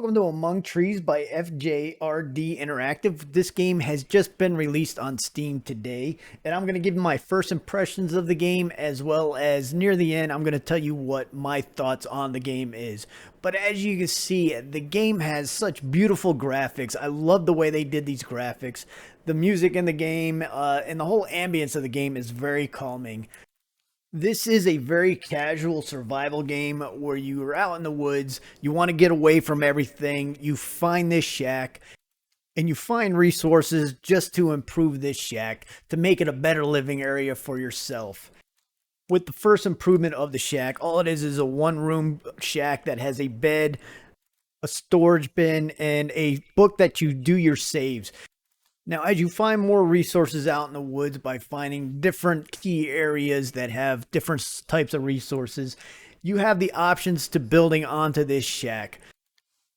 Welcome to Among Trees by FJRD Interactive. This game has just been released on Steam today, and I'm going to give you my first impressions of the game, as well as near the end, I'm going to tell you what my thoughts on the game is. But as you can see, the game has such beautiful graphics. I love the way they did these graphics. The music in the game and the whole ambience of the game is very calming. This is a very casual survival game where you are out in the woods, you want to get away from everything, you find this shack, and you find resources just to improve this shack, to make it a better living area for yourself. With the first improvement of the shack, all it is a one-room shack that has a bed, a storage bin, and a book that you do your saves. Now, as you find more resources out in the woods by finding different key areas that have different types of resources, you have the options to building onto this shack.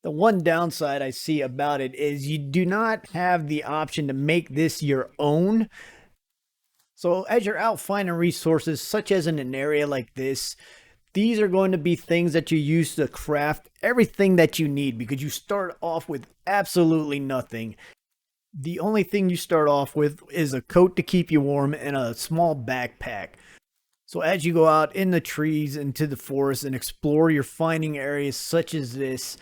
The one downside I see about it is you do not have the option to make this your own. So as you're out finding resources, such as in an area like this, these are going to be things that you use to craft everything that you need, because you start off with absolutely nothing. The only thing you start off with is a coat to keep you warm and a small backpack. So as you go out in the trees, into the forest, and explore, you're finding areas such as this.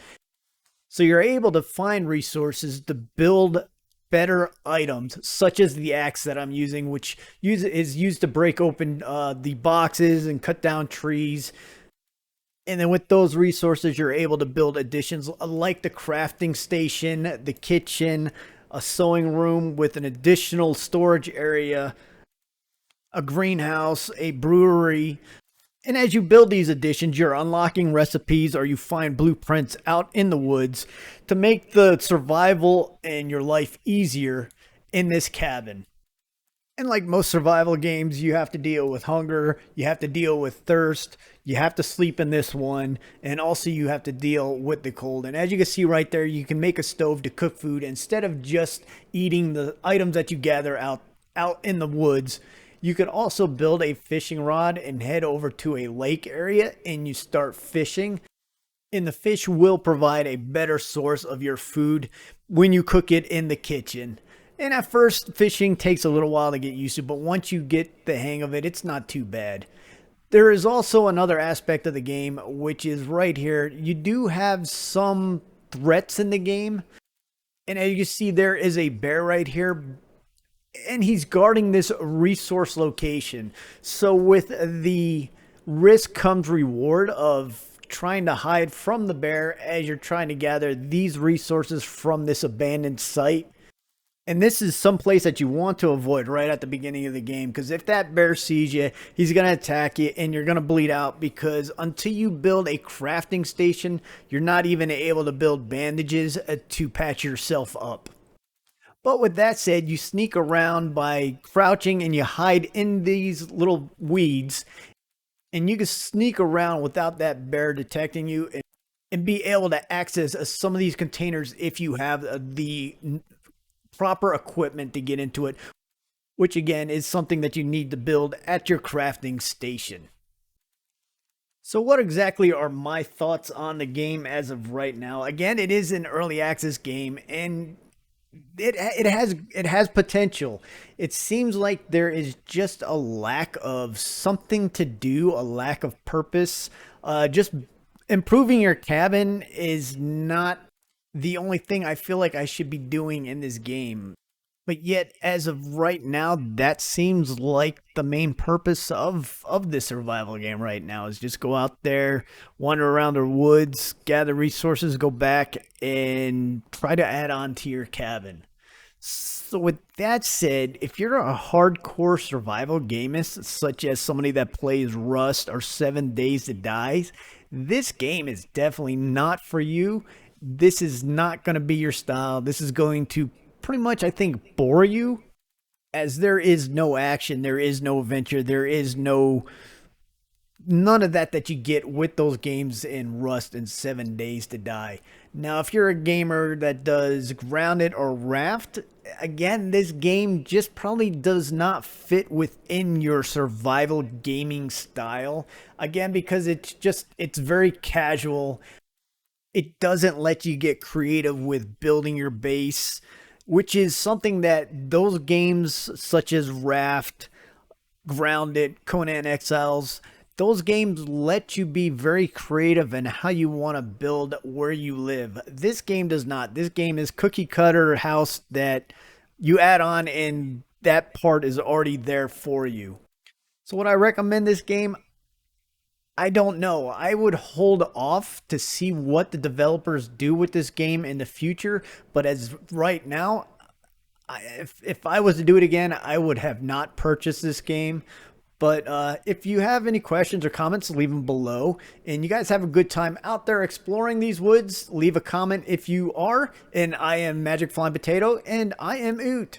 So you're able to find resources to build better items, such as the axe that I'm using, which is used to break open the boxes and cut down trees. And then with those resources, you're able to build additions like the crafting station, the kitchen, a sewing room with an additional storage area, a greenhouse, a brewery. And as you build these additions, you're unlocking recipes or you find blueprints out in the woods to make the survival and your life easier in this cabin. And like most survival games, you have to deal with hunger, you have to deal with thirst, you have to sleep in this one, and also you have to deal with the cold. And as you can see right there, you can make a stove to cook food instead of just eating the items that you gather out in the woods. You could also build a fishing rod and head over to a lake area and you start fishing. And the fish will provide a better source of your food when you cook it in the kitchen. And at first, fishing takes a little while to get used to, but once you get the hang of it, it's not too bad. There is also another aspect of the game, which is right here. You do have some threats in the game. And as you see, there is a bear right here, and he's guarding this resource location. So with the risk comes reward of trying to hide from the bear as you're trying to gather these resources from this abandoned site. And this is some place that you want to avoid right at the beginning of the game, because if that bear sees you, he's going to attack you and you're going to bleed out, because until you build a crafting station, you're not even able to build bandages to patch yourself up. But with that said, you sneak around by crouching and you hide in these little weeds, and you can sneak around without that bear detecting you and be able to access some of these containers if you have the proper equipment to get into it, which again is something that you need to build at your crafting station. So what exactly are my thoughts on the game as of right now? Again, it is an early access game, and it has potential. It seems like there is just a lack of something to do, a lack of purpose. Just improving your cabin is not the only thing I feel like I should be doing in this game. But yet, as of right now, that seems like the main purpose of this survival game right now, is just go out there, wander around the woods, gather resources, go back, and try to add on to your cabin. So with that said, if you're a hardcore survival gamist, such as somebody that plays Rust or 7 Days to Die, this game is definitely not for you. This is not going to be your style. This is going to pretty much, I think, bore you, as there is no action, there is no adventure, there is none of that you get with those games in Rust and 7 Days to Die. Now, if you're a gamer that does Grounded or Raft, again, this game just probably does not fit within your survival gaming style. Again, because it's very casual. It doesn't let you get creative with building your base, which is something that those games such as Raft, Grounded, Conan Exiles, those games let you be very creative in how you want to build where you live. This game does not. This game is cookie cutter house that you add on and that part is already there for you. So would I recommend this game? I don't know. I would hold off to see what the developers do with this game in the future, but as right now, if I was to do it again, I would have not purchased this game. But if you have any questions or comments, leave them below. And you guys have a good time out there exploring these woods. Leave a comment if you are. And I am Magic Flying Potato, and I am Oot.